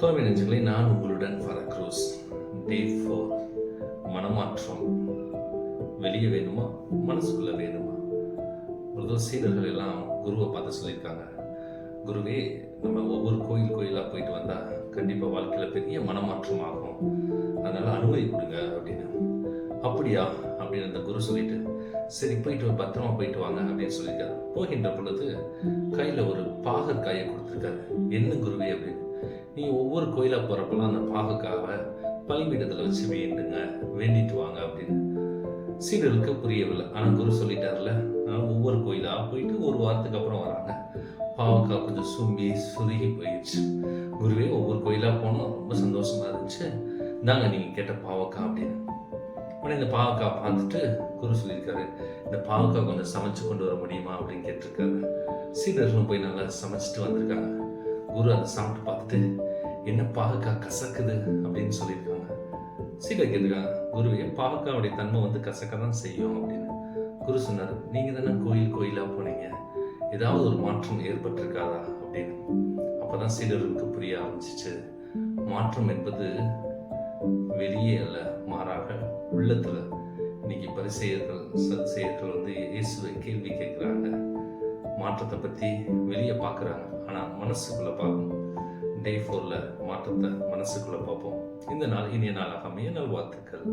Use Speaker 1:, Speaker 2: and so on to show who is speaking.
Speaker 1: தோல்வி நெஞ்சங்களே, நான் உங்களுடன் ஃபாதர் க்ரூஸ். டே 4, மனமாற்றம். வெளியே வேணுமா, மனசுக்குள்ள வேணுமா? ஒரு சீடர்கள் எல்லாம் குருவை பார்த்து சொல்லியிருக்காங்க, குருவே, நம்ம ஒவ்வொரு கோயிலாக போயிட்டு வந்தால் கண்டிப்பாக வாழ்க்கையில் பெரிய மனமாற்றம் ஆகும், அதனால் அனுமதி கொடுங்க அப்படின்னு. அப்படியா அப்படின்னு அந்த குரு சொல்லிட்டு, சரி போயிட்டு பத்திரமா போயிட்டு வாங்க அப்படின்னு சொல்லியிருக்காரு. போகின்ற பொழுது கையில் ஒரு பாகற்காயை கொடுத்துருக்காரு. என்ன குருவே அப்படின்னு. நீ ஒவ்வொரு கோயிலாக போகிறப்பெல்லாம் அந்த பாகக்காவை பலிபீடத்தில் வச்சு வேண்டிட்டு வாங்க அப்படின்னு. சீடர்களுக்கு புரியவில்லை. ஆனால் குரு சொல்லிட்டார்ல, ஒவ்வொரு கோயிலாக போயிட்டு ஒரு வாரத்துக்கு அப்புறம் வராங்க. பாவக்காய் கொஞ்சம் சுருகி போயிடுச்சு. குருவே, ஒவ்வொரு கோயிலாக போனோம், ரொம்ப சந்தோஷமா இருந்துச்சு, இந்தாங்க நீங்கள் கேட்ட பாவக்காய் அப்படின்னு. உடனே இந்த பாவக்காய் பார்த்துட்டு குரு சொல்லியிருக்காரு, இந்த பாவக்காய் கொஞ்சம் சமைச்சு கொண்டு வர முடியுமா அப்படின்னு கேட்டிருக்காரு. சீடர்களும் போய் நல்லா சமைச்சிட்டு வந்திருக்காங்க. குரு அதை சாப்பிட்டு பார்த்துட்டு, என்ன பாவக்காய் கசக்குது அப்படின்னு சொல்லியிருக்காங்க. சீடர் கேட்டிருக்காங்க, குருவே, பாவக்காவுடைய தன்மை கசக்க தான் செய்யும் அப்படின்னு. குரு சொன்னார், நீங்கள் தானே கோயிலாக போனீங்க, ஏதாவது ஒரு மாற்றம் ஏற்பட்டிருக்காதா அப்படின்னு. அப்போதான் சீடர்களுக்கு புரிய ஆரம்பிச்சிச்சு, மாற்றம் என்பது வெளியே அல்ல, மாறாக உள்ளத்துல. இன்னைக்கு பரிசேயர்கள் சதுசேயர்கள் இயேசுவை கேள்வி கேட்கிறாங்க, மாற்றத்தை பத்தி வெளியே பார்க்குறாங்க, ஆனா மனசுக்குள்ள பார்க்கணும். டே 4ல மாற்றத்தை மனசுக்குள்ள பார்ப்போம். இந்த நாள் இனிய நாளாக அமைய நல்வாழ்த்துக்கள்.